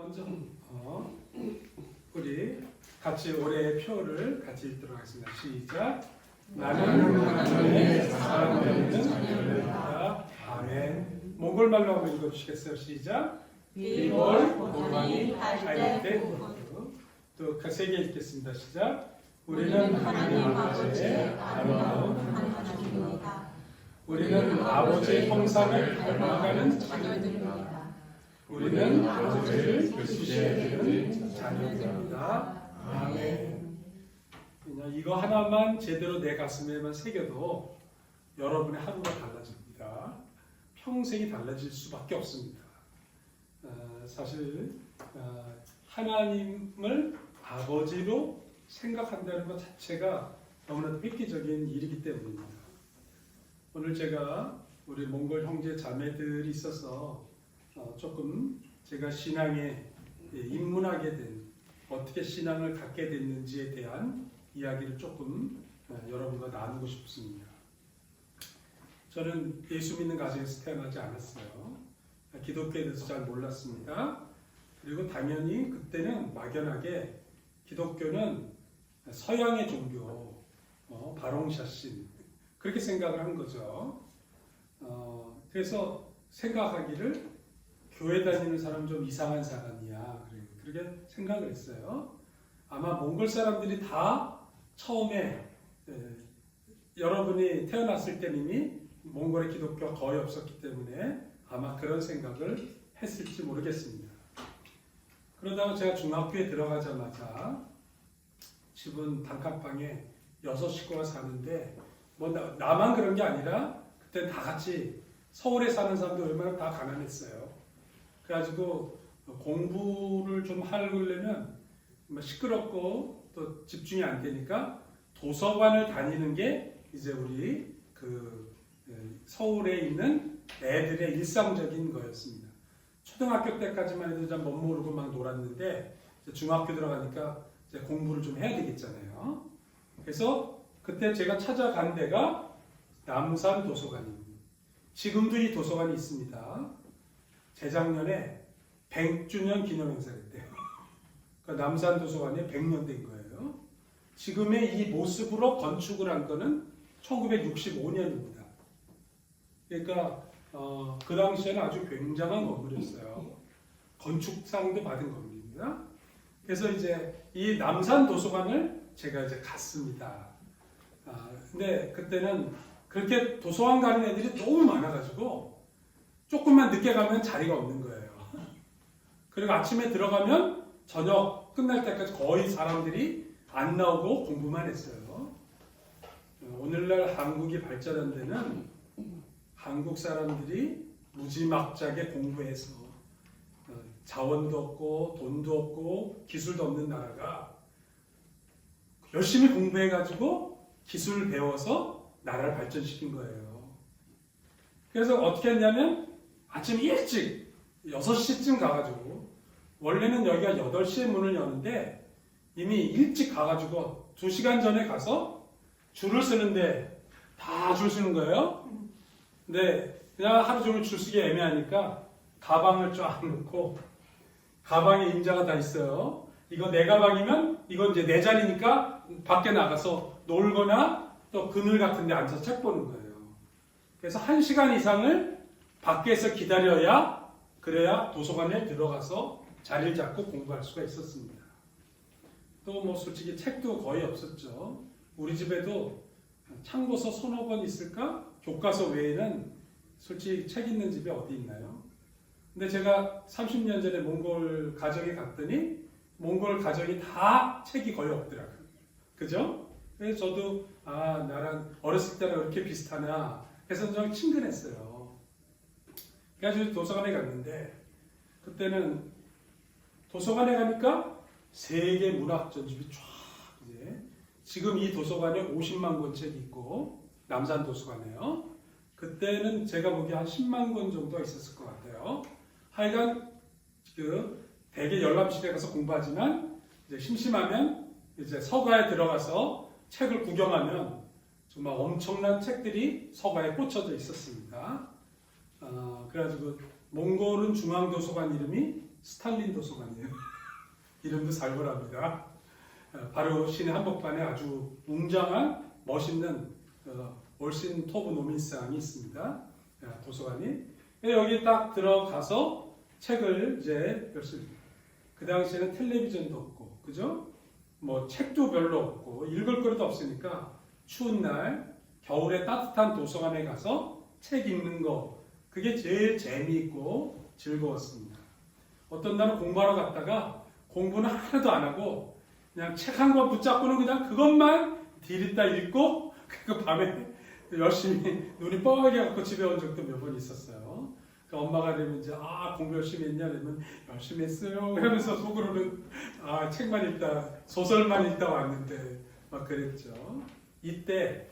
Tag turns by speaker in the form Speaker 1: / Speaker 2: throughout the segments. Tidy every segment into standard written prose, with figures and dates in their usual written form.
Speaker 1: 먼저 우리 같이 올해의 표를 같이 읽도록 하겠습니다. 시작. 나는 하나님의 사랑되는 자녀들이다. 아멘. 몽골말로 한번 읽어주시겠어요? 시작.
Speaker 2: 비골 보니 할때
Speaker 1: 또 세 개 읽겠습니다. 시작.
Speaker 2: 우리는 하나님 아버지의 아름다운 하나님입니다.
Speaker 1: 우리는 아버지의 형상을 닮아가는
Speaker 2: 자녀들입니다.
Speaker 1: 우리는 아버지를 계시게 되는 자녀들입니다. 아멘. 그냥 이거 하나만 제대로 내 가슴에만 새겨도 여러분의 하루가 달라집니다. 평생이 달라질 수밖에 없습니다. 사실 하나님을 아버지로 생각한다는 것 자체가 너무나도 획기적인 일이기 때문입니다. 오늘 제가 우리 몽골 형제 자매들이 있어서 조금 제가 신앙에 입문하게 된, 어떻게 신앙을 갖게 됐는지에 대한 이야기를 조금 여러분과 나누고 싶습니다. 저는 예수 믿는 가정에서 태어나지 않았어요. 기독교에 대해서 잘 몰랐습니다. 그리고 당연히 그때는 막연하게 기독교는 서양의 종교, 바롱샤신 그렇게 생각을 한 거죠. 그래서 생각하기를 교회 다니는 사람 좀 이상한 사람이야. 그렇게 생각을 했어요. 아마 몽골 사람들이 다 처음에 여러분이 태어났을 때는 이미 몽골의 기독교가 거의 없었기 때문에 아마 그런 생각을 했을지 모르겠습니다. 그러다가 제가 중학교에 들어가자마자 집은 단칸방에 6식구가 사는데 뭐 나만 그런 게 아니라 그때 다 같이 서울에 사는 사람들 얼마나 다 가난했어요. 그래가지고 공부를 좀 하려면 시끄럽고 또 집중이 안 되니까 도서관을 다니는 게 이제 우리 서울에 있는 애들의 일상적인 거였습니다. 초등학교 때까지만 해도 잘 못 모르고 막 놀았는데 중학교 들어가니까 이제 공부를 좀 해야 되겠잖아요. 그래서 그때 제가 찾아간 데가 남산 도서관입니다. 지금도 이 도서관이 있습니다. 재작년에 100주년 기념행사를 했대요. 그러니까 남산 도서관이 100년 된 거예요. 지금의 이 모습으로 건축을 한 거는 1965년입니다. 그러니까 그 당시에는 아주 굉장한 건물이었어요. 건축상도 받은 건물입니다. 그래서 이제 이 남산 도서관을 제가 이제 갔습니다. 근데 그때는 그렇게 도서관 가는 애들이 너무 많아가지고 조금만 늦게 가면 자리가 없는 거예요. 그리고 아침에 들어가면 저녁 끝날 때까지 거의 사람들이 안 나오고 공부만 했어요. 오늘날 한국이 발전한 데는 한국 사람들이 무지막지하게 공부해서 자원도 없고 돈도 없고 기술도 없는 나라가 열심히 공부해가지고 기술을 배워서 나라를 발전시킨 거예요. 그래서 어떻게 했냐면 아침 일찍 6시쯤 가가지고 원래는 여기가 8시에 문을 여는데 이미 일찍 가가지고 2시간 전에 가서 줄을 쓰는데 다 줄 서는 거예요. 근데 그냥 하루 종일 줄 서기 애매하니까 가방을 쫙 넣고 가방에 임자가 다 있어요. 이거 내 가방이면 이건 이제 내 자리니까 밖에 나가서 놀거나 또 그늘 같은 데 앉아서 책 보는 거예요. 그래서 1시간 이상을 밖에서 기다려야 그래야 도서관에 들어가서 자리를 잡고 공부할 수가 있었습니다. 또 뭐 솔직히 책도 거의 없었죠. 우리 집에도 참고서 1~2권 있을까? 교과서 외에는 솔직히 책 있는 집이 어디 있나요? 근데 제가 30년 전에 몽골 가정에 갔더니 몽골 가정이 다 책이 거의 없더라고요. 그죠? 그래서 저도 나랑 어렸을 때랑 그렇게 비슷하나 해서 좀 친근했어요. 그래서 도서관에 갔는데 그때는 도서관에 가니까 세계 문학 전집이 쫙 이제 지금 이 도서관에 50만 권 책이 있고 남산 도서관에요. 그때는 제가 보기에 한 10만 권 정도 있었을 것 같아요. 하여간 대개 열람실에 가서 공부하지만 이제 심심하면 이제 서가에 들어가서 책을 구경하면 정말 엄청난 책들이 서가에 꽂혀져 있었습니다. 그래가지고 몽골은 중앙도서관 이름이 스탈린 도서관이에요. 이름도 살벌합니다. 바로 시내 한복판에 아주 웅장한 멋있는 올신 토브 노민상이 있습니다. 도서관이. 여기 딱 들어가서 책을 이제 열심히. 그 당시에는 텔레비전도 없고, 그죠? 뭐 책도 별로 없고 읽을 거리도 없으니까 추운 날 겨울에 따뜻한 도서관에 가서 책 읽는 거 그게 제일 재미있고 즐거웠습니다. 어떤 날은 공부하러 갔다가 공부는 하나도 안 하고 그냥 책 한 권 붙잡고는 그냥 그것만 디릿다 읽고 그리고 밤에 열심히 눈이 뻐하게 갖고 집에 온 적도 몇 번 있었어요. 그러니까 엄마가 되면 이제 공부 열심히 했냐 그러면 열심히 했어요 하면서 속으로는 책만 읽다 소설만 읽다 왔는데 막 그랬죠. 이때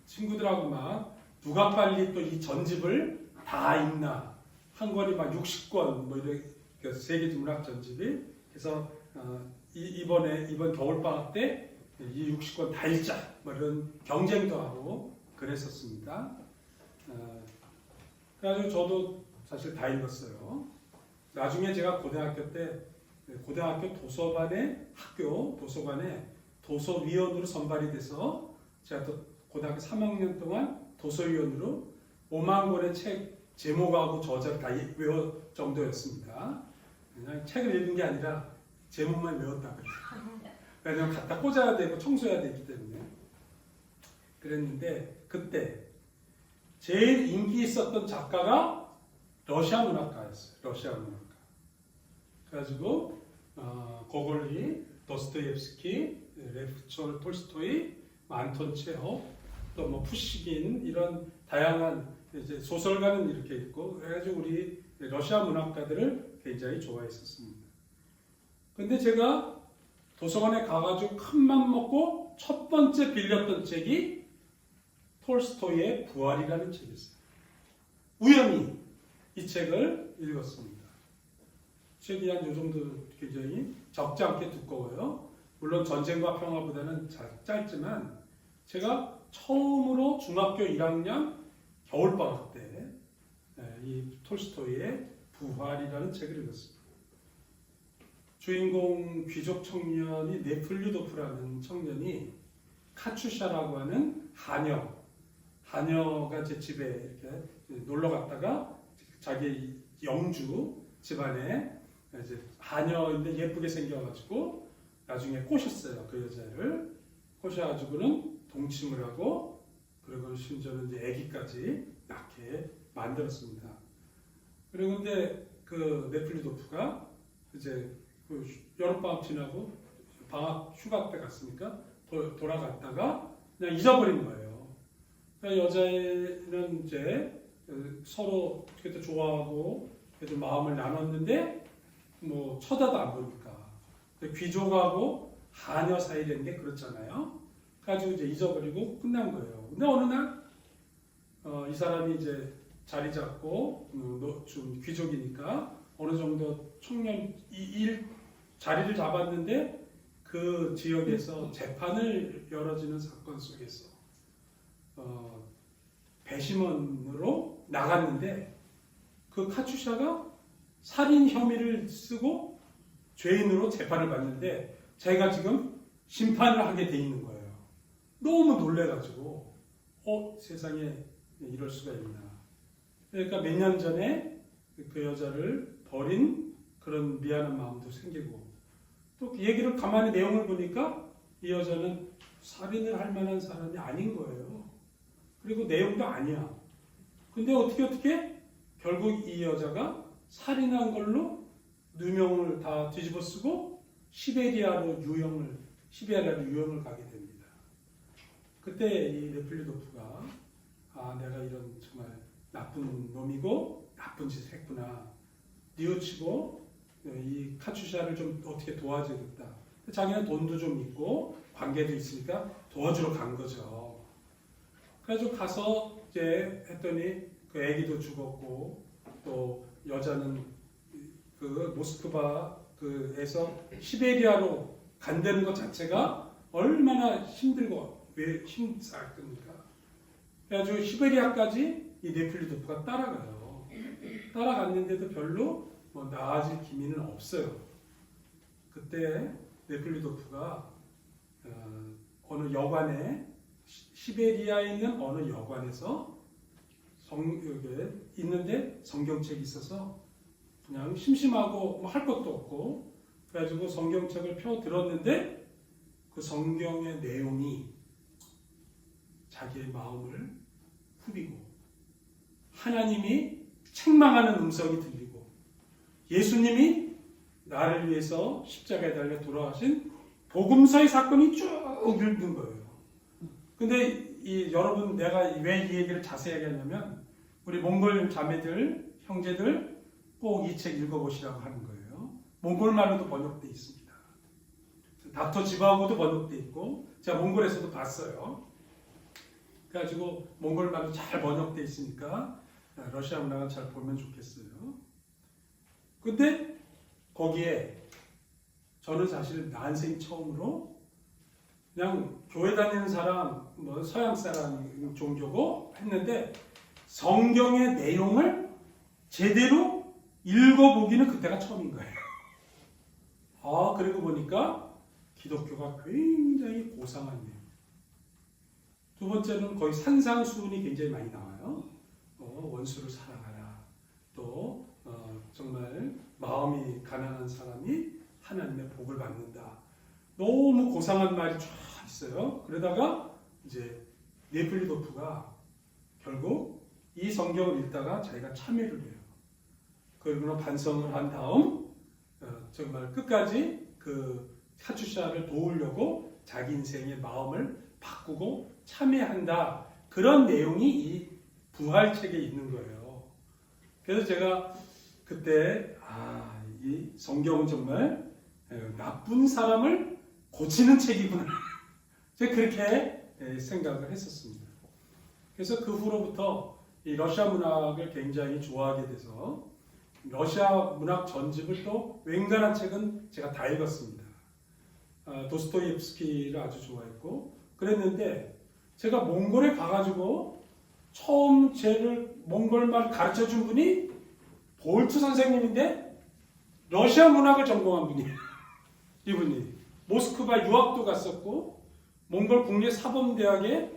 Speaker 1: 친구들하고 막 누가 빨리 또 이 전집을 다 읽나 한 권이 막 60권 뭐 이렇게 세계지 문학 전집이 그래서 이번 겨울 방학 때 이 60권 다 읽자 뭐 이런 경쟁도 하고 그랬었습니다. 그래가지고 저도 사실 다 읽었어요. 나중에 제가 고등학교 때 고등학교 도서관에 도서위원으로 선발이 돼서 제가 또 고등학교 3학년 동안 도서위원으로 5만 권의 책 제목하고 저자를 다 외울 정도였습니다. 그냥 책을 읽은 게 아니라 제목만 외웠다 그래요. 왜냐면 갖다 꽂아야 되고 청소해야 되기 때문에 그랬는데 그때 제일 인기 있었던 작가가 러시아 문학가였어요. 러시아 문학가. 그래가지고 고골리, 도스토옙스키, 레프 톨스토이, 안톤 체홉, 또 뭐 푸시긴 이런 다양한 이제 소설가는 이렇게 있고 그래가지고 우리 러시아 문학가들을 굉장히 좋아했었습니다. 근데 제가 도서관에 가가지고 큰맘 먹고 첫 번째 빌렸던 책이 톨스토이의 부활이라는 책이었어요. 우연히 이 책을 읽었습니다. 책이 한 요 정도 굉장히 적지 않게 두꺼워요. 물론 전쟁과 평화보다는 짧지만 제가 처음으로 중학교 1학년 겨울방학 때 이 톨스토이의 부활이라는 책을 읽었습니다. 주인공 귀족 청년이 네플류도프라는 청년이 카추샤라고 하는 하녀가 제 집에 이렇게 놀러 갔다가 자기 영주 집안에 이제 하녀인데 예쁘게 생겨가지고 나중에 꼬셨어요. 그 여자를 꼬셔가지고는 동침을 하고 그리고 심지어는 이제 아기까지 낳게 만들었습니다. 그리고 근데 그 네플류도프가 이제 그 여름방학 지나고 방학 휴가 때 갔으니까 돌아갔다가 그냥 잊어버린 거예요. 그러니까 여자애는 이제 서로 그때 좋아하고 그래도 마음을 나눴는데 뭐 쳐다도 안 보니까 귀족하고 하녀 사이라는 게 그렇잖아요. 가지고 이제 잊어버리고 끝난 거예요. 근데 어느 날 이 사람이 이제 자리 잡고 좀 귀족이니까 어느 정도 청년 자리를 잡았는데 그 지역에서 재판을 열어지는 사건 속에서 배심원으로 나갔는데 그 카추샤가 살인 혐의를 쓰고 죄인으로 재판을 받는데 자기가 지금 심판을 하게 돼 있는 거예요. 너무 놀래가지고 세상에 이럴 수가 있나. 그러니까 몇 년 전에 그 여자를 버린 그런 미안한 마음도 생기고 또 그 얘기를 가만히 내용을 보니까 이 여자는 살인을 할 만한 사람이 아닌 거예요. 그리고 내용도 아니야. 근데 어떻게 결국 이 여자가 살인한 걸로 누명을 다 뒤집어 쓰고 시베리아로 유형을 가게 됩니다. 그때 이 네플류도프가 내가 이런 정말 나쁜 놈이고 나쁜 짓을 했구나. 뉘우치고 이 카추샤를 좀 어떻게 도와줘야겠다. 자기는 돈도 좀 있고 관계도 있으니까 도와주러 간 거죠. 그래가지고 가서 이제 했더니 그 애기도 죽었고 또 여자는 그 모스크바 그에서 시베리아로 간다는 것 자체가 얼마나 힘들고 왜 힘쌌습니까? 그래가지고 시베리아까지 이 네플류도프가 따라가요. 따라갔는데도 별로 뭐 나아질 기미는 없어요. 그때 네플리도프가 어느 여관에 시베리아에 있는 어느 여관에서 있는데 성경책이 있어서 그냥 심심하고 뭐 할 것도 없고 그래가지고 성경책을 펴 들었는데 그 성경의 내용이 자기의 마음을 후비고 하나님이 책망하는 음성이 들리고 예수님이 나를 위해서 십자가에 달려 돌아가신 복음서의 사건이 쭉 읽는 거예요. 근데 여러분 내가 왜 이 얘기를 자세하게 하냐면 우리 몽골 자매들, 형제들 꼭 이 책 읽어보시라고 하는 거예요. 몽골말로도 번역되어 있습니다. 닥터 지바하고도 번역되어 있고 제가 몽골에서도 봤어요. 그래가지고 몽골말로 잘 번역되어 있으니까 러시아 문학을 잘 보면 좋겠어요. 근데 거기에 저는 사실 난생 처음으로 그냥 교회 다니는 사람, 뭐 서양 사람 종교고 했는데 성경의 내용을 제대로 읽어보기는 그때가 처음인 거예요. 그리고 보니까 기독교가 굉장히 고상한 내용. 두 번째는 거의 산상수훈이 굉장히 많이 나와요. 원수를 사랑하라. 또 정말 마음이 가난한 사람이 하나님의 복을 받는다. 너무 고상한 말이 쫙 있어요. 그러다가 이제 네플리도프가 결국 이 성경을 읽다가 자기가 참회를 해요. 그리고 반성을 한 다음 정말 끝까지 그 카츄샤를 도우려고 자기 인생의 마음을 바꾸고 참회한다. 그런 내용이 이 부활책에 있는 거예요. 그래서 제가 그때 이 성경은 정말 나쁜 사람을 고치는 책이구나. 제가 그렇게 생각을 했었습니다. 그래서 그 후로부터 이 러시아 문학을 굉장히 좋아하게 돼서 러시아 문학 전집을 또 웬간한 책은 제가 다 읽었습니다. 도스토옙스키를 아주 좋아했고 그랬는데 제가 몽골에 가가지고 처음 쟤를 몽골말 가르쳐준 분이 볼트 선생님인데 러시아 문학을 전공한 분이에요. 이분이 모스크바 유학도 갔었고 몽골 국립사범대학에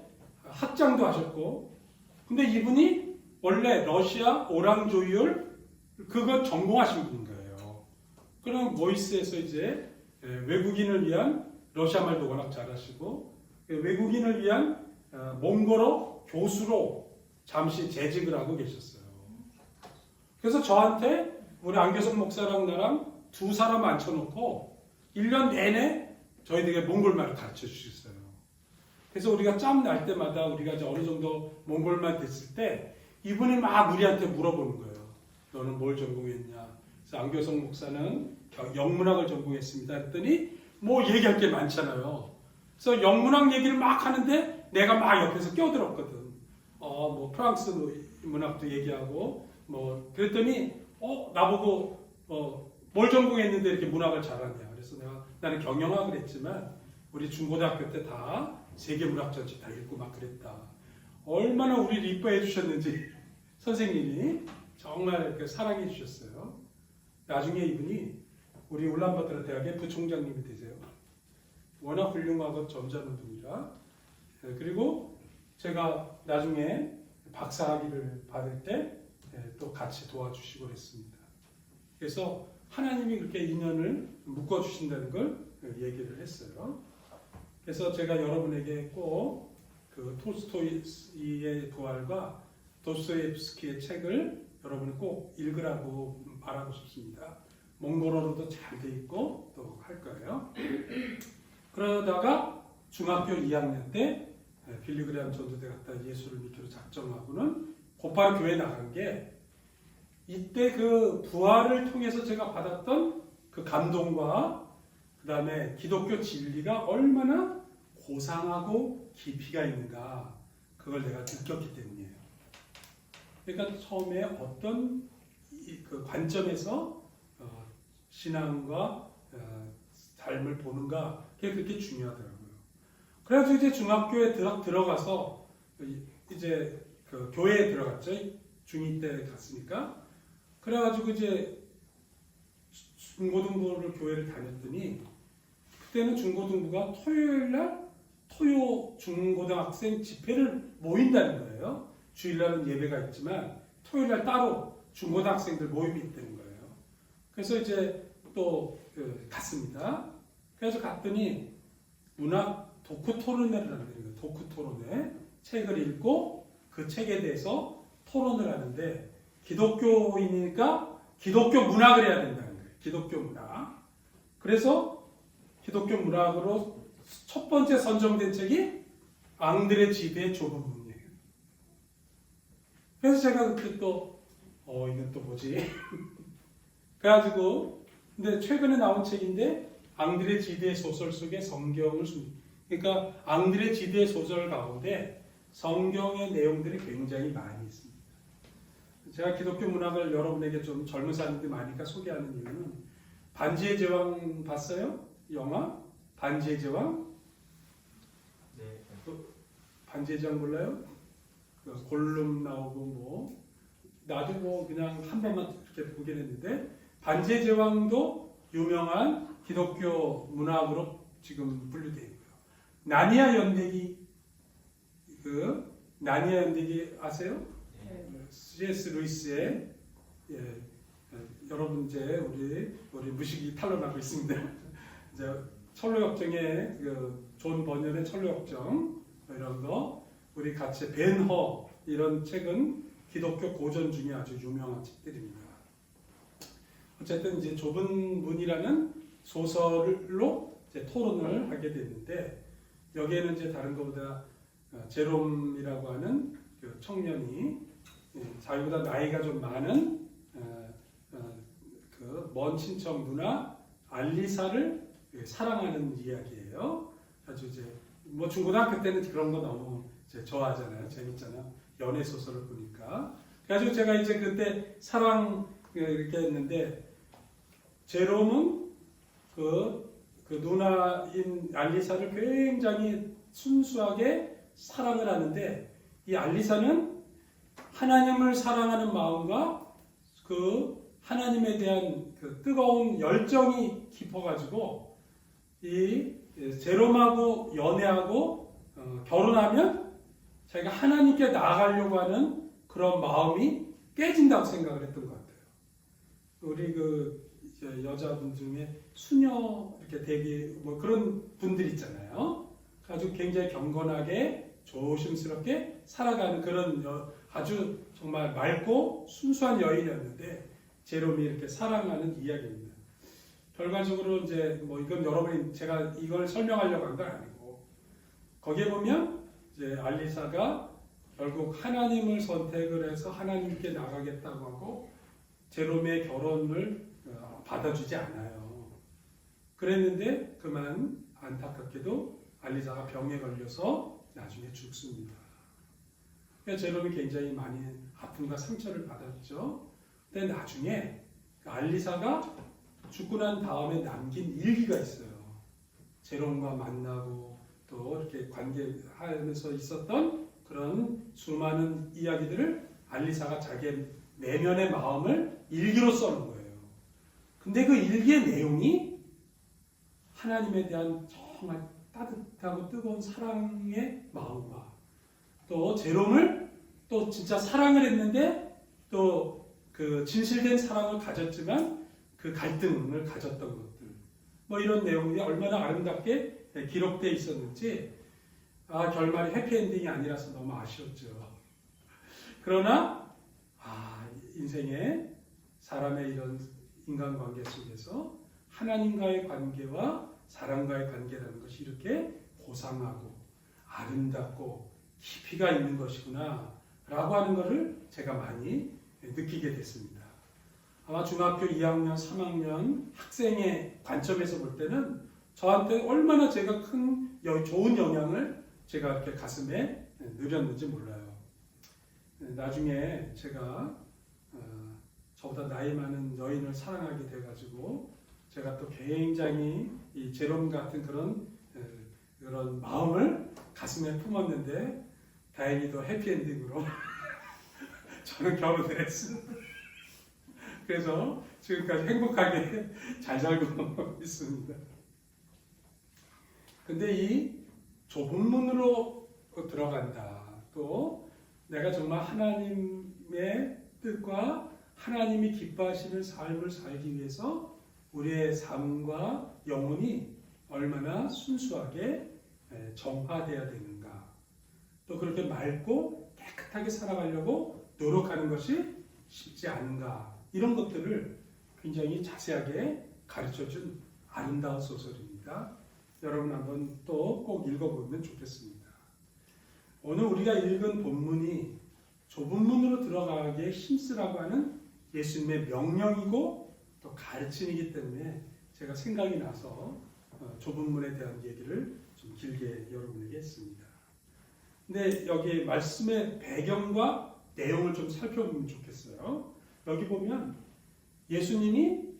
Speaker 1: 학장도 하셨고 근데 이분이 원래 러시아 오랑조율 그거 전공하신 분인 거예요. 그럼 모이스에서 이제 외국인을 위한 러시아말도 워낙 잘하시고 외국인을 위한 몽골어 교수로 잠시 재직을 하고 계셨어요. 그래서 저한테 우리 안교석 목사랑 나랑 두 사람 앉혀놓고 1년 내내 저희들에게 몽골말을 가르쳐 주셨어요. 그래서 우리가 짬 날 때마다 우리가 이제 어느 정도 몽골말 됐을 때 이분이 막 우리한테 물어보는 거예요. 너는 뭘 전공했냐? 그래서 안교석 목사는 영문학을 전공했습니다. 했더니 뭐 얘기할 게 많잖아요. 그래서 영문학 얘기를 막 하는데 내가 막 옆에서 끼어들었거든. 뭐 프랑스 문학도 얘기하고 뭐 그랬더니 나보고 뭘 전공했는데 이렇게 문학을 잘하냐. 그래서 나는 경영학을 했지만 우리 중고등학교 때 다 세계 문학 전집 다 읽고 막 그랬다. 얼마나 우리를 이뻐해 주셨는지 선생님이 정말 사랑해 주셨어요. 나중에 이분이 우리 울란바토르 대학의 부총장님이 되세요. 워낙 훌륭하고 점잖은 분이라. 그리고 제가 나중에 박사학위를 받을 때 또 같이 도와주시고 그랬습니다. 그래서 하나님이 그렇게 인연을 묶어주신다는 걸 얘기를 했어요. 그래서 제가 여러분에게 꼭 그 톨스토이의 부활과 도스토옙스키의 책을 여러분이 꼭 읽으라고 말하고 싶습니다. 몽골어로도 잘 돼 있고 또 할 거예요. 그러다가 중학교 2학년 때 빌리그레암 전도대 갔다 예수를 믿기로 작정하고는 곧바로 교회 나간 게 이때 그 부활을 통해서 제가 받았던 그 감동과 그 다음에 기독교 진리가 얼마나 고상하고 깊이가 있는가 그걸 내가 느꼈기 때문이에요. 그러니까 처음에 어떤 그 관점에서 신앙과 삶을 보는가 그게 그렇게 중요하더라고요. 그래서 이제 중학교에 들어가서 이제 그 교회에 들어갔죠. 중2 때 갔으니까. 그래가지고 이제 중고등부를 교회를 다녔더니 그때는 중고등부가 토요일날 토요 중고등학생 집회를 모인다는 거예요. 주일날은 예배가 있지만 토요일날 따로 중고등학생들 모임이 있다는 거예요. 그래서 이제 또 갔습니다. 그래서 갔더니 문학 독후 토론회를 한다는 거예요. 독후 토론회. 책을 읽고 그 책에 대해서 토론을 하는데 기독교인이니까 기독교 문학을 해야 된다는 거예요. 기독교 문학. 그래서 기독교 문학으로 첫 번째 선정된 책이 앙드레 지드의 좁은 문이에요. 그래서 제가 그때 또 이건 또 뭐지? 그래가지고 근데 최근에 나온 책인데 앙드레 지드의 소설 속에 성경을 그러니까 앙드레 지드의 소설 가운데 성경의 내용들이 굉장히 많이 있습니다. 제가 기독교 문학을 여러분에게 좀 젊은 사람들이 많으니까 소개하는 이유는 반지의 제왕 봤어요? 영화? 반지의 제왕?
Speaker 3: 네.
Speaker 1: 반지의 제왕 몰라요? 그 골룸 나오고 뭐 나도 뭐 그냥 한 번만 이렇게 보긴 했는데 반지의 제왕도 유명한 기독교 문학으로 지금 분류되어 있고요. 나니아 연대기 나니아 연대기 아세요? C.S. 루이스의 여러분 이제 우리 무식이 탄로나고 있습니다. 이제 철로역정의 존 버년의 철로역정 이런 거 우리 같이 벤허 이런 책은 기독교 고전 중에 아주 유명한 책들입니다. 어쨌든 이제 좁은 문이라는 소설로 이제 토론을 하게 됐는데 여기에는 이제 다른 것보다 제롬이라고 하는 그 청년이 자기보다 나이가 좀 많은 그 먼 친척 누나 알리사를 사랑하는 이야기예요. 아주 이제 뭐 중고등학교 때는 그런 거 너무 이제 좋아하잖아요. 재밌잖아요. 연애 소설을 보니까. 그래가지고 제가 이제 그때 사랑 이렇게 했는데 제롬은 그 누나인 알리사를 굉장히 순수하게 사랑을 하는데 이 알리사는 하나님을 사랑하는 마음과 그 하나님에 대한 그 뜨거운 열정이 깊어가지고 이 제롬하고 연애하고 결혼하면 자기가 하나님께 나아가려고 하는 그런 마음이 깨진다고 생각을 했던 것 같아요. 우리 그 여자분 중에 수녀 이렇게 되기 뭐 그런 분들 있잖아요. 아주 굉장히 경건하게 조심스럽게 살아가는 그런 아주 정말 맑고 순수한 여인이었는데 제롬이 이렇게 사랑하는 이야기입니다. 결과적으로 이제 뭐 이건 여러분이 제가 이걸 설명하려고 한 건 아니고 거기에 보면 이제 알리사가 결국 하나님을 선택을 해서 하나님께 나가겠다고 하고 제롬의 결혼을 받아주지 않아요. 그랬는데 그만 안타깝게도 알리사가 병에 걸려서 나중에 죽습니다. 그래서 제롬이 굉장히 많이 아픔과 상처를 받았죠. 근데 나중에 알리사가 죽고 난 다음에 남긴 일기가 있어요. 제롬과 만나고 또 이렇게 관계하면서 있었던 그런 수많은 이야기들을 알리사가 자기의 내면의 마음을 일기로 써놓은 거예요. 근데 그 일기의 내용이 하나님에 대한 정말 따뜻하고 뜨거운 사랑의 마음과 또 제롬을 또 진짜 사랑을 했는데 또 그 진실된 사랑을 가졌지만 그 갈등을 가졌던 것들 뭐 이런 내용이 얼마나 아름답게 기록되어 있었는지 결말이 해피엔딩이 아니라서 너무 아쉬웠죠. 그러나 인생에 사람의 이런 인간관계 속에서 하나님과의 관계와 사람과의 관계라는 것이 이렇게 고상하고 아름답고 깊이가 있는 것이구나 라고 하는 것을 제가 많이 느끼게 됐습니다. 아마 중학교 2학년, 3학년 학생의 관점에서 볼 때는 저한테 얼마나 제가 큰 좋은 영향을 제가 이렇게 가슴에 누렸는지 몰라요. 나중에 제가 저보다 나이 많은 여인을 사랑하게 돼가지고 제가 또 굉장히 이 제롬 같은 그런 마음을 가슴에 품었는데 다행히도 해피엔딩으로 저는 결혼을 했습니다. 그래서 지금까지 행복하게 잘 살고 있습니다. 근데 이 좁은 문으로 들어간다. 또 내가 정말 하나님의 뜻과 하나님이 기뻐하시는 삶을 살기 위해서 우리의 삶과 영혼이 얼마나 순수하게 정화되어야 되는가. 또 그렇게 맑고 깨끗하게 살아가려고 노력하는 것이 쉽지 않은가. 이런 것들을 굉장히 자세하게 가르쳐준 아름다운 소설입니다. 여러분 한번 또 꼭 읽어보면 좋겠습니다. 오늘 우리가 읽은 본문이 좁은 문으로 들어가기에 힘쓰라고 하는 예수님의 명령이고 또 가르침이기 때문에 제가 생각이 나서 좁은 문에 대한 얘기를 좀 길게 여러분에게 했습니다. 근데 여기 말씀의 배경과 내용을 좀 살펴보면 좋겠어요. 여기 보면 예수님이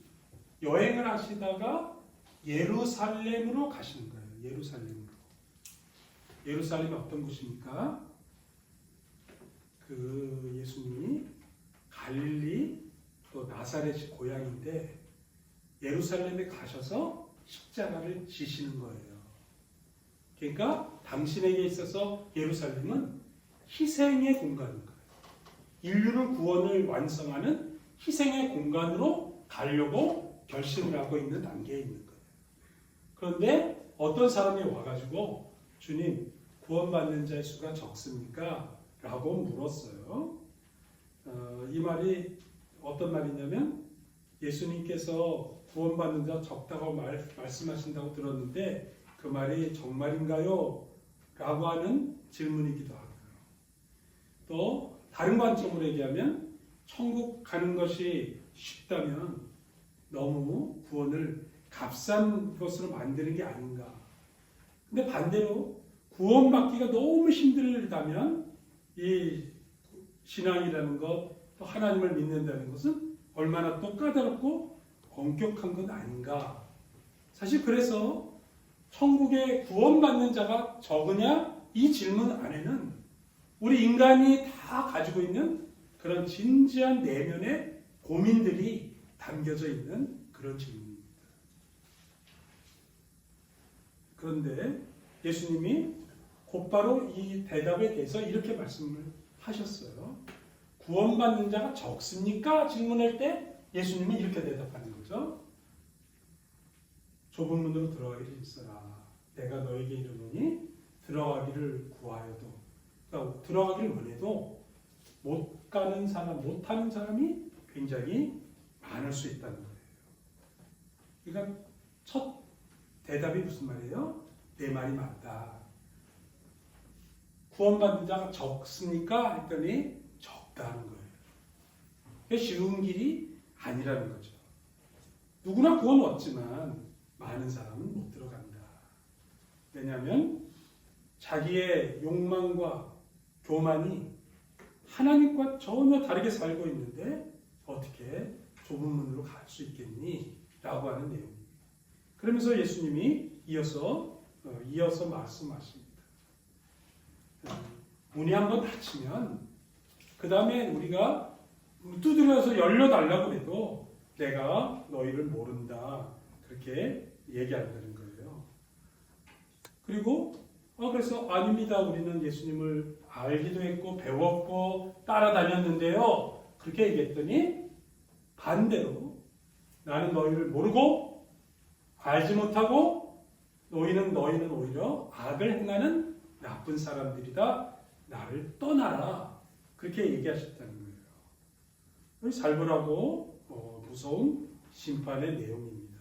Speaker 1: 여행을 하시다가 예루살렘으로 가시는 거예요. 예루살렘으로. 예루살렘이 어떤 곳입니까? 그 예수님이 갈릴리 또 나사렛이 고향인데 예루살렘에 가셔서 십자가를 지시는 거예요. 그러니까 당신에게 있어서 예루살렘은 희생의 공간인 거예요. 인류를 구원을 완성하는 희생의 공간으로 가려고 결심을 하고 있는 단계에 있는 거예요. 그런데 어떤 사람이 와가지고 주님 구원받는 자의 수가 적습니까? 라고 물었어요. 이 말이 어떤 말이냐면 예수님께서 구원받는 자 적다고 말씀하신다고 들었는데 그 말이 정말인가요? 라고 하는 질문이기도 하고요. 또 다른 관점으로 얘기하면 천국 가는 것이 쉽다면 너무 구원을 값싼 것으로 만드는 게 아닌가. 근데 반대로 구원받기가 너무 힘들다면 이 신앙이라는 것, 또 하나님을 믿는다는 것은 얼마나 또 까다롭고 엄격한 건 아닌가. 사실 그래서 천국에 구원받는 자가 적으냐? 이 질문 안에는 우리 인간이 다 가지고 있는 그런 진지한 내면의 고민들이 담겨져 있는 그런 질문입니다. 그런데 예수님이 곧바로 이 대답에 대해서 이렇게 말씀을 하셨어요. 구원받는 자가 적습니까? 질문할 때 예수님이 이렇게 대답하는 거죠. 좁은 문으로 들어가기를 힘써라. 내가 너에게 이르노니 들어가기를 구하여도, 그러니까 들어가기를 원해도 못 가는 사람, 못 하는 사람이 굉장히 많을 수 있다는 거예요. 그러니까 첫 대답이 무슨 말이에요? 내 말이 맞다. 구원받는 자가 적습니까? 했더니 적다는 거예요. 그게 쉬운 길이 아니라는 거죠. 누구나 구원 얻지만 많은 사람은 못 들어간다. 왜냐하면 자기의 욕망과 교만이 하나님과 전혀 다르게 살고 있는데 어떻게 좁은 문으로 갈 수 있겠니? 라고 하는 내용입니다. 그러면서 예수님이 이어서 말씀하십니다. 문이 한번 닫히면 그 다음에 우리가 두드려서 열려달라고 해도 내가 너희를 모른다. 그렇게 얘기한다는 거예요. 그리고 그래서 아닙니다. 우리는 예수님을 알기도 했고 배웠고 따라다녔는데요. 그렇게 얘기했더니 반대로 나는 너희를 모르고 알지 못하고 너희는 오히려 악을 행하는 나쁜 사람들이다. 나를 떠나라. 그렇게 얘기하셨다는 거예요. 살벌하고 무서운 심판의 내용입니다.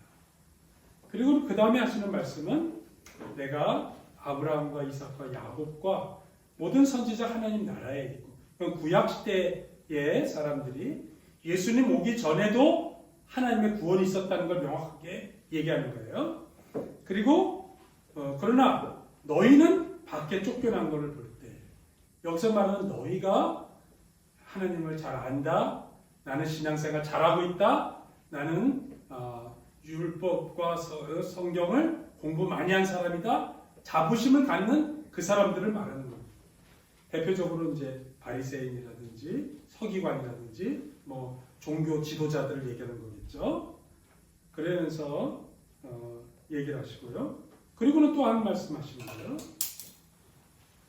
Speaker 1: 그리고 그 다음에 하시는 말씀은 내가 아브라함과 이삭과 야곱과 모든 선지자 하나님 나라에 있고 구약 시대의 사람들이 예수님 오기 전에도 하나님의 구원이 있었다는 걸 명확하게 얘기하는 거예요. 그리고 그러나 너희는 밖에 쫓겨난 것을 볼 때 여기서 말하는 너희가 하나님을 잘 안다. 나는 신앙생활 잘하고 있다. 나는 율법과 성경을 공부 많이 한 사람이다. 자부심을 갖는 그 사람들을 말하는 겁니다. 대표적으로 이제 바리새인이라든지 서기관이라든지 뭐 종교 지도자들을 얘기하는 거겠죠. 그러면서 얘기를 하시고요. 그리고는 또 한 말씀하시는 거예요.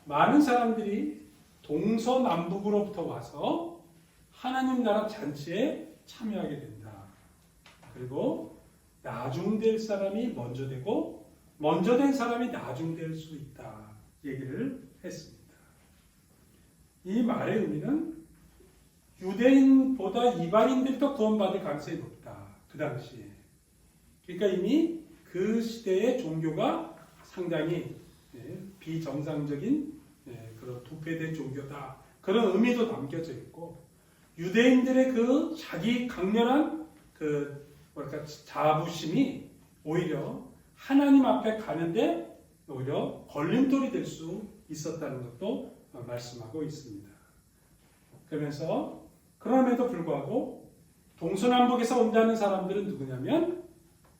Speaker 1: 많은 사람들이 동서남북으로부터 와서 하나님 나라 잔치에 참여하게 된다. 그리고 나중될 사람이 먼저 되고 먼저 된 사람이 나중될 수 있다. 얘기를 했습니다. 이 말의 의미는 유대인보다 이방인들이 더 구원받을 가능성이 높다. 그 당시에. 그러니까 이미 그 시대의 종교가 상당히 비정상적인 그런 도패된 종교다. 그런 의미도 담겨져 있고 유대인들의 그 자기 강렬한 그 뭐랄까 자부심이 오히려 하나님 앞에 가는데 오히려 걸림돌이 될 수 있었다는 것도 말씀하고 있습니다. 그러면서 그럼에도 불구하고 동서남북에서 온다는 사람들은 누구냐면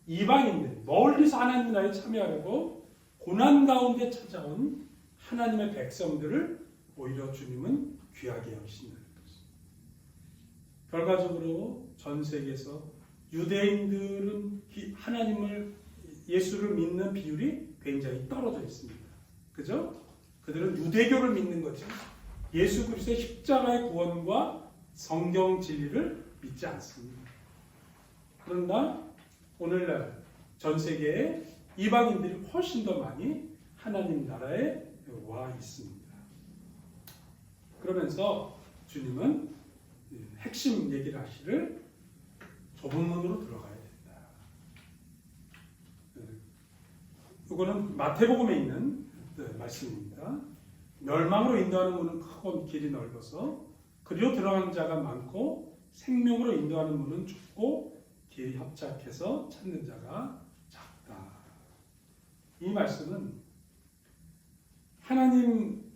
Speaker 1: 이방인들, 멀리서 하나님 나라에 참여하려고 고난 가운데 찾아온 하나님의 백성들을 오히려 주님은 귀하게 여기신다는 것입니다. 결과적으로 전 세계에서 유대인들은 하나님을 예수를 믿는 비율이 굉장히 떨어져 있습니다. 그죠? 그들은 유대교를 믿는 거죠. 예수 그리스도의 십자가의 구원과 성경 진리를 믿지 않습니다. 그러나 오늘날 전 세계의 이방인들이 훨씬 더 많이 하나님 나라에 와 있습니다. 그러면서 주님은 핵심 얘기를 하시를 좁은 문으로 들어가야 된다. 이거는 마태복음에 있는 말씀입니다. 멸망으로 인도하는 문은 크고 길이 넓어서 그리로 들어가는 자가 많고 생명으로 인도하는 문은 좁고 길이 협착해서 찾는 자가 작다. 이 말씀은 하나님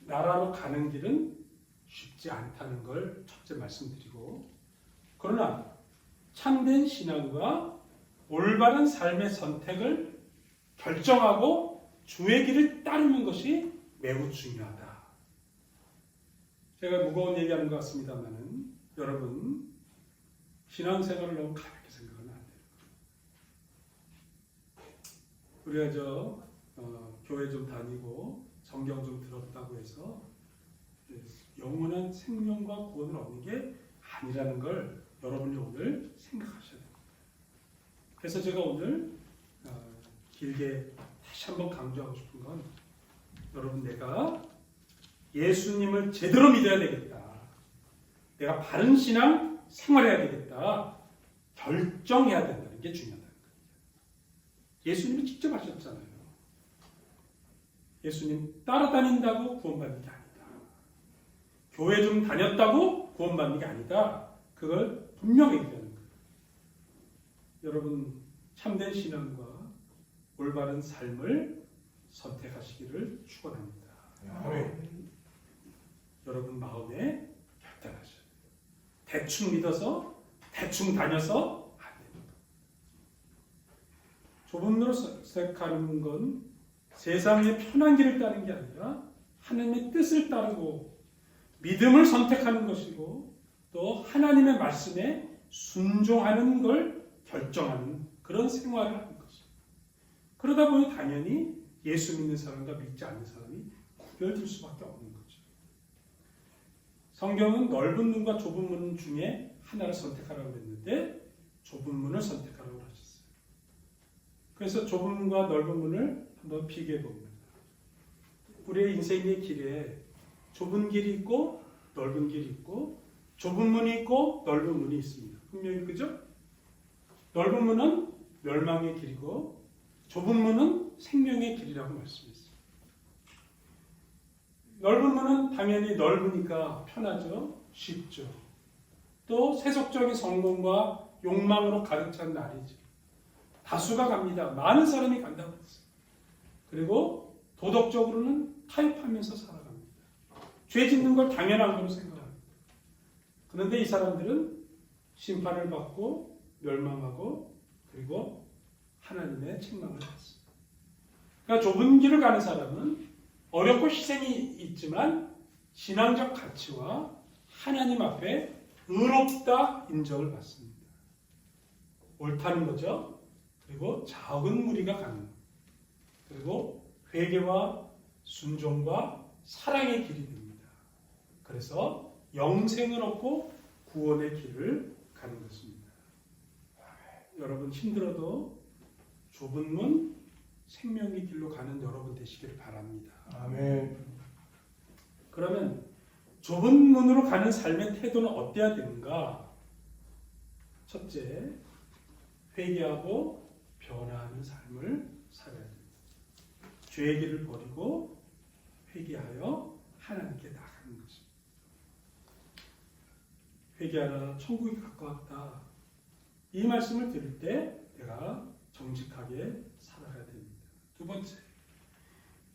Speaker 1: 나라로 가는 길은 쉽지 않다는 걸 첫째 말씀드리고 그러나 참된 신앙과 올바른 삶의 선택을 결정하고 주의 길을 따르는 것이 매우 중요하다. 제가 무거운 얘기하는 것 같습니다만 여러분 신앙생활을 너무 가볍게 생각하면 안 돼요. 우리가 교회 좀 다니고 성경 좀 들었다고 해서 영원한 생명과 구원을 얻는 게 아니라는 걸 여러분이 오늘 생각하셔야 됩니다. 그래서 제가 오늘 길게 다시 한번 강조하고 싶은 건 여러분 내가 예수님을 제대로 믿어야 되겠다. 내가 바른 신앙 생활해야 되겠다. 결정해야 된다는 게 중요하다는 거예요. 예수님이 직접 하셨잖아요. 예수님 따라다닌다고 구원받는 게 아니다. 교회 좀 다녔다고 구원받는 게 아니다. 그걸 분명히 얘기하는 거예요. 여러분 참된 신앙과 올바른 삶을 선택하시기를 축원합니다. 여러분 마음에 결단하셔야 돼요. 대충 믿어서 대충 다녀서 안 됩니다. 좁은 문으로 선택하는 건 세상의 편한 길을 따르는 게 아니라 하나님의 뜻을 따르고 믿음을 선택하는 것이고 또 하나님의 말씀에 순종하는 걸 결정하는 그런 생활을 하는 것입니다. 그러다 보니 당연히 예수 믿는 사람과 믿지 않는 사람이 구별될 수밖에 없는 거죠. 성경은 넓은 문과 좁은 문 중에 하나를 선택하라고 했는데 좁은 문을 선택하라고 하셨어요. 그래서 좁은 문과 넓은 문을 한번 비교해 봅니다. 우리의 인생의 길에 좁은 길이 있고 넓은 길이 있고 좁은 문이 있고 넓은 문이 있습니다. 분명히 그죠? 넓은 문은 멸망의 길이고 좁은 문은 생명의 길이라고 말씀했어요. 넓은 문은 당연히 넓으니까 편하죠. 쉽죠. 또 세속적인 성공과 욕망으로 가득 찬 날이죠. 다수가 갑니다. 많은 사람이 간다고 했어요. 그리고 도덕적으로는 타협하면서 살아갑니다. 죄 짓는 걸 당연한 걸로 생각합니다. 그런데 이 사람들은 심판을 받고 멸망하고 그리고 하나님의 책망을 받습니다. 그러니까 좁은 길을 가는 사람은 어렵고 희생이 있지만 신앙적 가치와 하나님 앞에 의롭다 인정을 받습니다. 옳다는 거죠. 그리고 적은 무리가 가는 것. 그리고 회개와 순종과 사랑의 길이 됩니다. 그래서 영생을 얻고 구원의 길을 가는 것입니다. 여러분 힘들어도 좁은 문 생명의 길로 가는 여러분 되시기를 바랍니다.
Speaker 4: 아멘.
Speaker 1: 그러면 좁은 문으로 가는 삶의 태도는 어때야 되는가? 첫째, 회개하고 변화하는 삶을 살아야 됩니다. 죄의 길을 버리고 회개하여 하나님께 나가는 것입니다. 회개하라, 천국이 가까웠다. 이 말씀을 들을 때 내가 정직하게 살아가야 됩니다. 두 번째,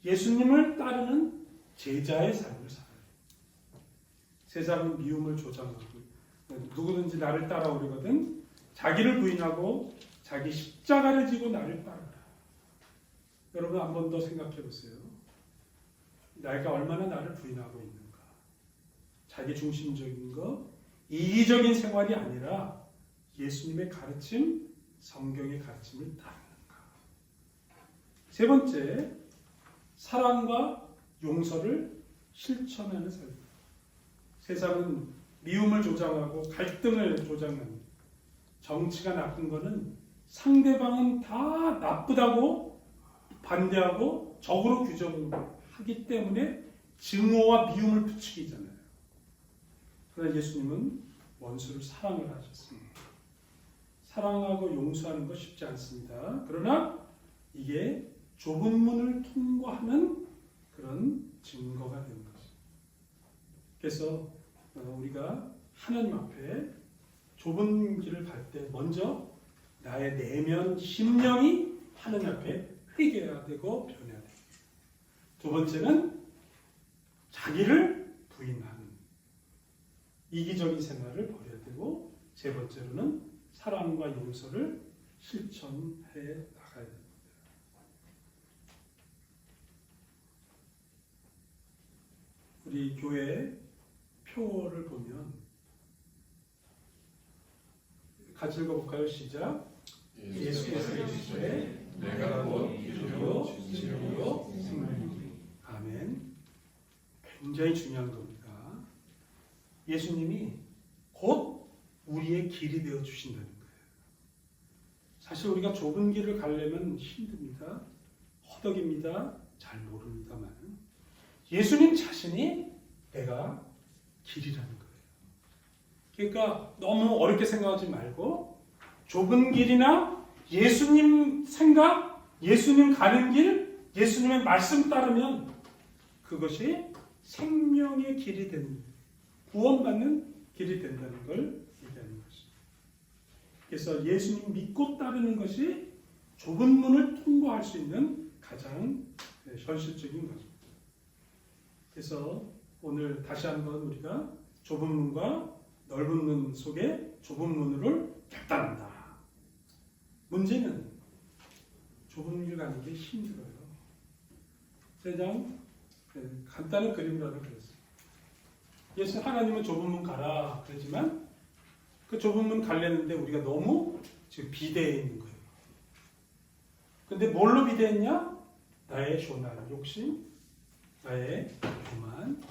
Speaker 1: 예수님을 따르는 제자의 삶을 살아야 됩니다. 세상은 미움을 조장하고 누구든지 나를 따라오려거든 자기를 부인하고 자기 십자가를 지고 나를 따르라. 여러분 한 번 더 생각해 보세요. 내가 얼마나 나를 부인하고 있는가. 자기 중심적인 거, 이기적인 생활이 아니라 예수님의 가르침, 성경의 가르침을 따르는가. 세 번째, 사랑과 용서를 실천하는 삶. 세상은 미움을 조장하고 갈등을 조장합니다. 정치가 나쁜 거는 상대방은 다 나쁘다고 반대하고 적으로 규정하기 때문에 증오와 미움을 부추기잖아요. 그러나 예수님은 원수를 사랑을 하셨습니다. 사랑하고 용서하는 거 쉽지 않습니다. 그러나 이게 좁은 문을 통과하는 그런 증거가 되는 것입니다. 그래서 우리가 하나님 앞에 좁은 길을 갈 때 먼저 나의 내면 심령이 하나님 앞에 회개해야 되고 변해야 됩니다. 두 번째는 자기를 부인하는 이기적인 생활을 버려야 되고, 세 번째로는 사랑과 용서를 실천해 나가야 됩니다. 우리 교회 표를 보면 같이 읽어볼까요? 시작. 예수께서 이르시되 내가 곧 길이요 진리요 생명이니. 아멘. 굉장히 중요한 겁니다. 예수님이 곧 우리의 길이 되어 주신다는 거예요. 사실 우리가 좁은 길을 가려면 힘듭니다. 허덕입니다. 잘 모릅니다만 예수님 자신이 내가 길이라는 거예요. 그러니까 너무 어렵게 생각하지 말고 좁은 길이나 예수님 생각, 예수님 가는 길, 예수님의 말씀 따르면 그것이 생명의 길이 되는, 구원받는 길이 된다는 걸 얘기하는 것입니다. 그래서 예수님 믿고 따르는 것이 좁은 문을 통과할 수 있는 가장 현실적인 것입니다. 그래서 오늘 다시 한번 우리가 좁은 문과 넓은 문 속에 좁은 문을 결단한다. 문제는 좁은 길 가는 게 힘들어요. 그냥 간단한 그림으로 그렸어요. 예수 하나님은 좁은 문 가라 그러지만 그 좁은 문 가려는데 우리가 너무 지금 비대해 있는 거예요. 근데 뭘로 비대했냐? 나의 쇼나 욕심, 나의 교만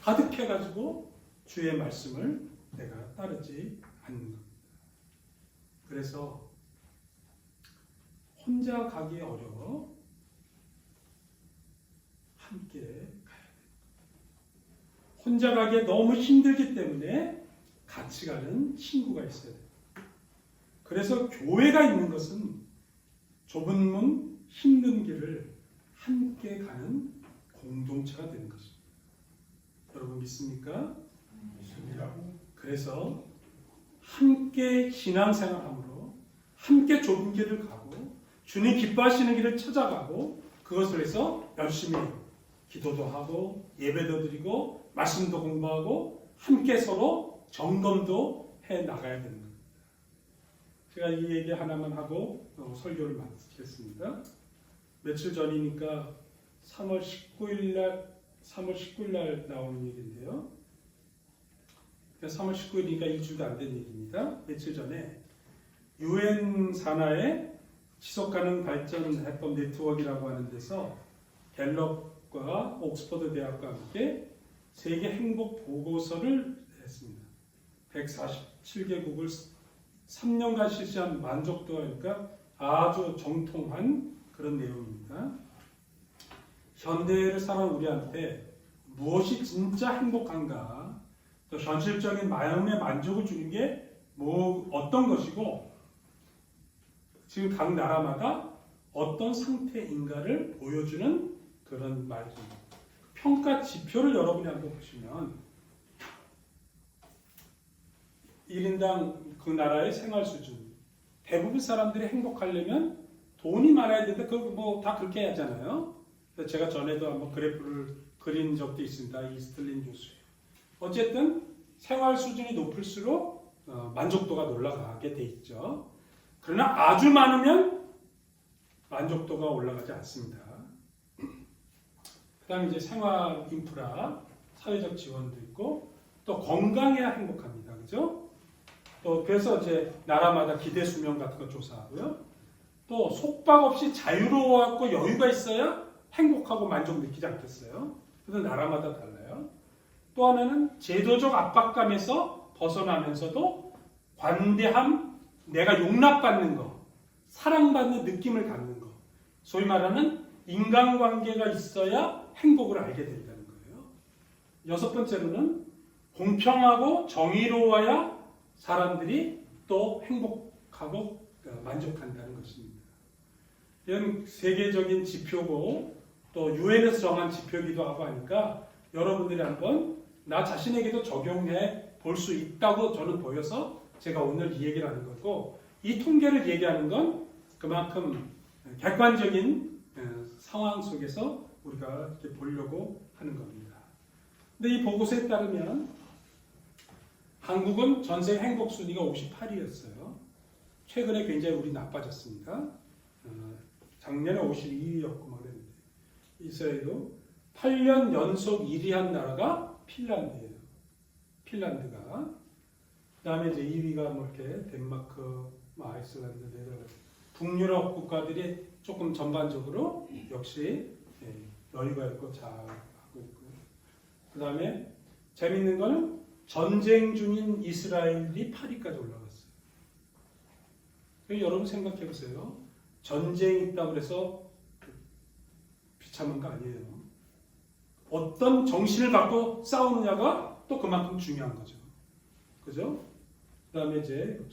Speaker 1: 가득해가지고 주의 말씀을 내가 따르지 않는 겁니다. 그래서 혼자 가기 어려워 함께 가야 돼요. 혼자 가기에 너무 힘들기 때문에 같이 가는 친구가 있어야 돼요. 그래서 교회가 있는 것은 좁은 문, 힘든 길을 함께 가는 공동체가 되는 것입니다. 여러분 믿습니까?
Speaker 4: 믿습니다.
Speaker 1: 그래서 함께 신앙생활함으로 함께 좁은 길을 가고 주님 기뻐하시는 길을 찾아가고 그것을 해서 열심히 기도도 하고 예배도 드리고 말씀도 공부하고 함께 서로 점검도 해 나가야 되는 겁니다. 제가 이 얘기 하나만 하고 설교를 마치겠습니다. 며칠 전이니까 3월 19일 날 나오는 얘기인데요. 3월 19일이니까 일주일도 안 된 얘기입니다. 며칠 전에 유엔 산하의 지속가능 발전 해법 네트워크라고 하는 데서 갤럽과 옥스퍼드 대학과 함께 세계 행복 보고서를 했습니다. 147개국을 3년간 실시한 만족도가 아주 정통한 그런 내용입니다. 현대를 살아온 우리한테 무엇이 진짜 행복한가, 또 현실적인 마음의 만족을 주는 게 어떤 것이고, 지금 각 나라마다 어떤 상태인가를 보여주는 그런 말입니다. 평가 지표를 여러분이 한번 보시면 1인당 그 나라의 생활 수준, 대부분 사람들이 행복하려면 돈이 많아야 되는데 그거 뭐 다 그렇게 하잖아요. 제가 전에도 한번 그래프를 그린 적도 있습니다. 이스틀린 교수예요. 어쨌든 생활 수준이 높을수록 만족도가 올라가게 돼 있죠. 그러나 아주 많으면 만족도가 올라가지 않습니다. 그다음에 이제 생활 인프라, 사회적 지원도 있고, 또 건강해야 행복합니다. 그죠? 또 그래서 이제 나라마다 기대 수명 같은 거 조사하고요. 또 속박 없이 자유로워하고 여유가 있어야 행복하고 만족 느끼지 않겠어요? 그래서 나라마다 달라요. 또 하나는 제도적 압박감에서 벗어나면서도 관대함, 내가 용납받는 거, 사랑받는 느낌을 갖는 거, 소위 말하는 인간관계가 있어야 행복을 알게 된다는 거예요. 6번째로는 공평하고 정의로워야 사람들이 또 행복하고 만족한다는 것입니다. 이런 세계적인 지표고 또 유엔에서 정한 지표이기도 하고 하니까 여러분들이 한번 나 자신에게도 적용해 볼 수 있다고 저는 보여서 제가 오늘 이 얘기를 하는 거고, 이 통계를 얘기하는 건 그만큼 객관적인 상황 속에서 우리가 이렇게 보려고 하는 겁니다. 근데 이 보고서에 따르면 한국은 전세 행복 순위가 58위였어요. 최근에 굉장히 우리 나빠졌습니다. 작년에 52위였고 말했는데, 이스라엘도 8년 연속 1위한 나라가 핀란드예요. 핀란드가. 그다음에 이제 2위가 뭐 이렇게 덴마크, 아이슬란드, 네덜란드, 북유럽 국가들이 조금 전반적으로 역시 여유가 있고 잘하고 있고요. 그다음에 재밌는 거는 전쟁 중인 이스라엘이 8위까지 올라갔어요. 여러분 생각해 보세요. 전쟁이 있다고 해서 비참한 거 아니에요. 어떤 정신을 갖고 싸우느냐가 또 그만큼 중요한 거죠. 그죠? 그 다음에 이제,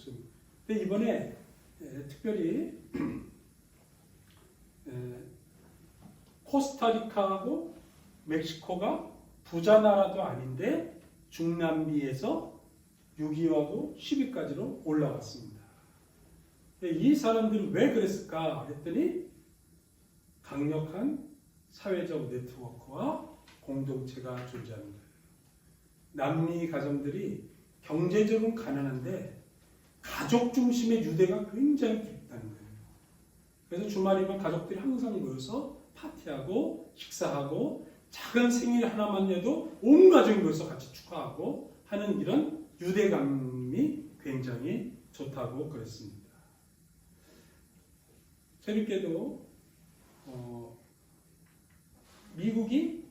Speaker 1: 근데 이번에 특별히 코스타리카하고 멕시코가 부자 나라도 아닌데 중남미에서 6위하고 10위까지로 올라왔습니다. 이 사람들이 왜 그랬을까 했더니 강력한 사회적 네트워크와 공동체가 존재하는 거예요. 남미 가정들이 경제적으로 가난한데 가족 중심의 유대가 굉장히 깊다는 거예요. 그래서 주말이면 가족들이 항상 모여서 파티하고 식사하고 작은 생일 하나만 내도 온 가족이 모여서 같이 축하하고 하는 이런 유대감이 굉장히 좋다고 그랬습니다. 재밌게도 미국이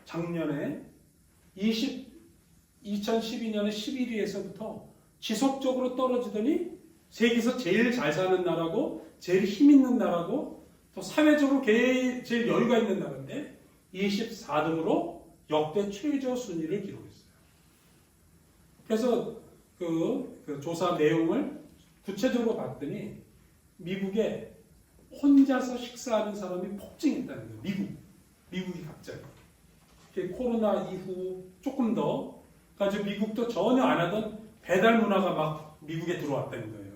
Speaker 1: 작년에 2012년에 11위에서부터 지속적으로 떨어지더니 세계에서 제일 잘 사는 나라고 제일 힘 있는 나라고 또 사회적으로 제일 여유가 있는 나라인데 24등으로 역대 최저 순위를 기록했어요. 그래서 그 조사 내용을 구체적으로 봤더니 미국에 혼자서 식사하는 사람이 폭증했다는 거예요. 미국이 갑자기. 코로나 이후 조금 더, 그러니까 미국도 전혀 안 하던 배달 문화가 막 미국에 들어왔다는 거예요.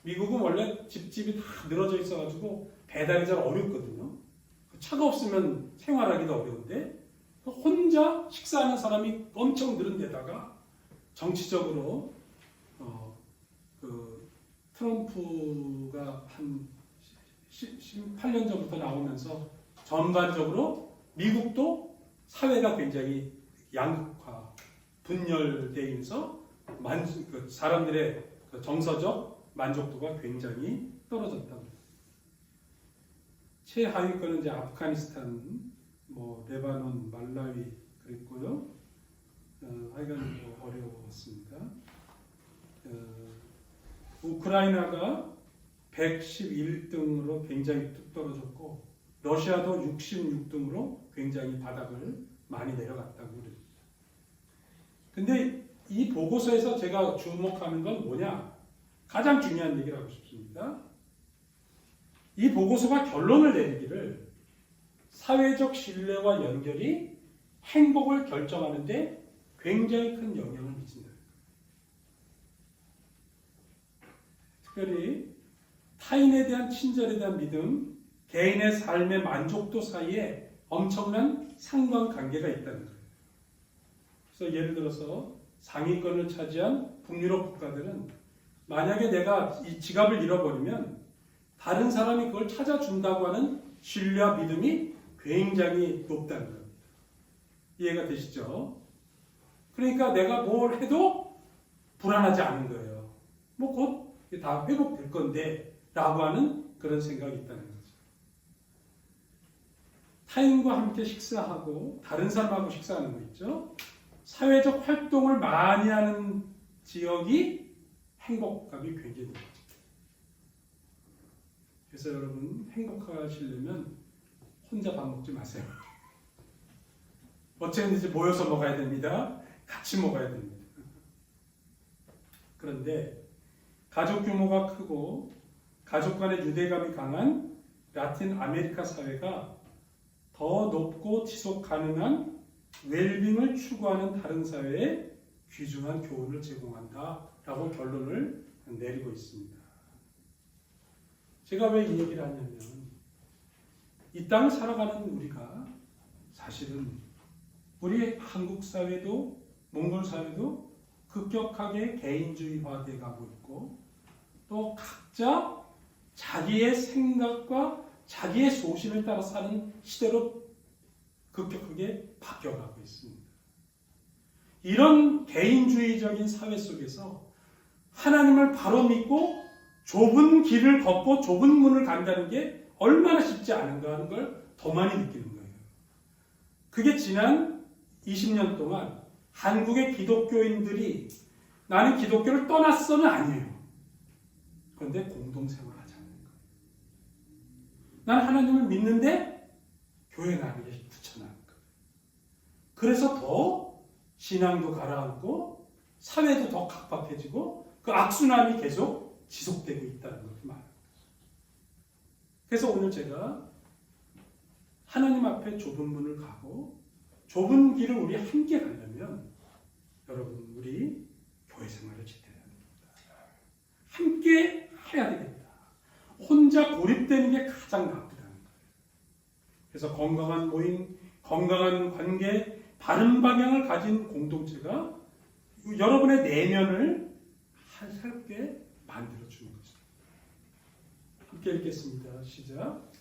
Speaker 1: 미국은 원래 집집이 다 늘어져 있어가지고 배달이 잘 어렵거든요. 차가 없으면 생활하기도 어려운데 혼자 식사하는 사람이 엄청 늘은 데다가 정치적으로 트럼프가 한 18년 전부터 나오면서 전반적으로 미국도 사회가 굉장히 양극화, 분열되면서 그 사람들의 그 정서적 만족도가 굉장히 떨어졌다고 합니다. 최하위권은 이제 아프가니스탄, 뭐 레바논, 말라위 그랬고요. 하여간 어려웠습니다. 우크라이나가 111등으로 굉장히 뚝 떨어졌고 러시아도 66등으로 굉장히 바닥을 많이 내려갔다고 그럽니다. 근데 이 보고서에서 제가 주목하는 건 뭐냐? 가장 중요한 얘기를 하고 싶습니다. 이 보고서가 결론을 내리기를 사회적 신뢰와 연결이 행복을 결정하는데 굉장히 큰 영향을 미친다. 특별히 타인에 대한 친절에 대한 믿음, 개인의 삶의 만족도 사이에 엄청난 상관관계가 있다는 거예요. 그래서 예를 들어서 상위권을 차지한 북유럽 국가들은 만약에 내가 이 지갑을 잃어버리면 다른 사람이 그걸 찾아준다고 하는 신뢰와 믿음이 굉장히 높다는 겁니다. 이해가 되시죠? 그러니까 내가 뭘 해도 불안하지 않은 거예요. 뭐 곧 다 회복될 건데 라고 하는 그런 생각이 있다는 거죠. 타인과 함께 식사하고 다른 사람하고 식사하는 거 있죠. 사회적 활동을 많이 하는 지역이 행복감이 굉장히 높아요. 그래서 여러분 행복하시려면 혼자 밥 먹지 마세요. 어쨌든지 모여서 먹어야 됩니다. 같이 먹어야 됩니다. 그런데 가족 규모가 크고 가족 간의 유대감이 강한 라틴 아메리카 사회가 더 높고 지속 가능한 웰빙을 추구하는 다른 사회에 귀중한 교훈을 제공한다라고 결론을 내리고 있습니다. 제가 왜 이 얘기를 하냐면 이 땅을 살아가는 우리가 사실은 우리 한국 사회도 몽골 사회도 급격하게 개인주의화돼 가고 있고 또 각자 자기의 생각과 자기의 소신을 따라 사는 시대로 급격하게 바뀌어가고 있습니다. 이런 개인주의적인 사회 속에서 하나님을 바로 믿고 좁은 길을 걷고 좁은 문을 간다는 게 얼마나 쉽지 않은가 하는 걸 더 많이 느끼는 거예요. 그게 지난 20년 동안 한국의 기독교인들이 나는 기독교를 떠났어는 아니에요. 그런데 공동생활하지 않는 거예요. 난 하나님을 믿는데 교회 나는 게 붙여나는 거예요. 그래서 더 신앙도 가라앉고 사회도 더 각박해지고 그 악순환이 계속 지속되고 있다는 것을 말합니다. 그래서 오늘 제가 하나님 앞에 좁은 문을 가고 좁은 길을 우리 함께 가려면 여러분 우리 교회 생활을 지켜야 됩니다. 함께 해야 되겠다. 혼자 고립되는 게 가장 나쁘다는 거예요. 그래서 건강한 모임, 건강한 관계, 바른 방향을 가진 공동체가 여러분의 내면을 새롭게 만들어주는 거죠. 함께 읽겠습니다. 시작.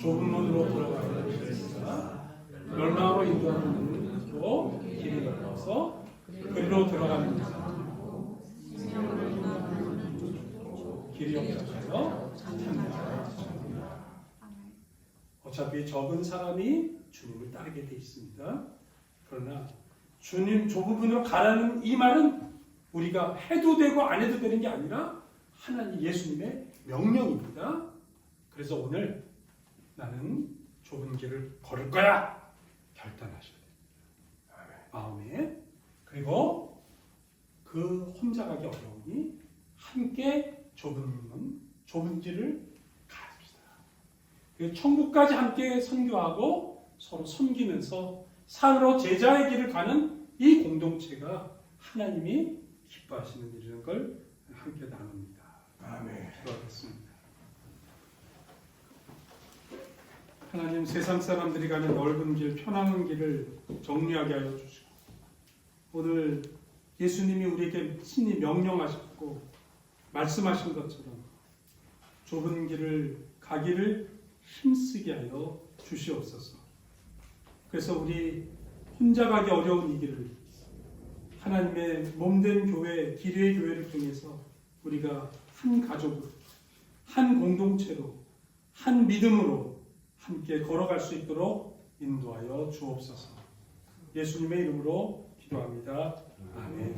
Speaker 1: 좁은 문으로 들어가는 것이다. 멸망으로 인도하는 문으로 길이 넓어서 그리로 들어가는 자는 길이 없어서 참여하라. 어차피 적은 사람이 주님을 따르게 돼 있습니다. 그러나 주님 좁은 문으로 가라는 이 말은 우리가 해도 되고 안 해도 되는 게 아니라 하나님 예수님의 명령입니다. 그래서 오늘 나는 좁은 길을 걸을 거야 결단하셔야 됩니다. 마음에. 그리고 그 혼자 가기 어려우니 함께 좁은 길을 갑시다. 천국까지 함께 선교하고 서로 섬기면서 산으로 제자의 길을 가는 이 공동체가 하나님이 기뻐하시는 일이라는 걸 함께 나눕니다.
Speaker 4: 아멘.
Speaker 1: 기도하겠습니다. 하나님 세상 사람들이 가는 넓은 길, 편안한 길을 정리하게 하여 주시고 오늘 예수님이 우리에게 친히 명령하셨고 말씀하신 것처럼 좁은 길을 가기를 힘쓰게 하여 주시옵소서. 그래서 우리 혼자 가기 어려운 이 길을 하나님의 몸된 교회, 기뢰의 교회를 통해서 우리가 한 가족으로, 한 공동체로, 한 믿음으로 함께 걸어갈 수 있도록 인도하여 주옵소서. 예수님의 이름으로 기도합니다. 아멘.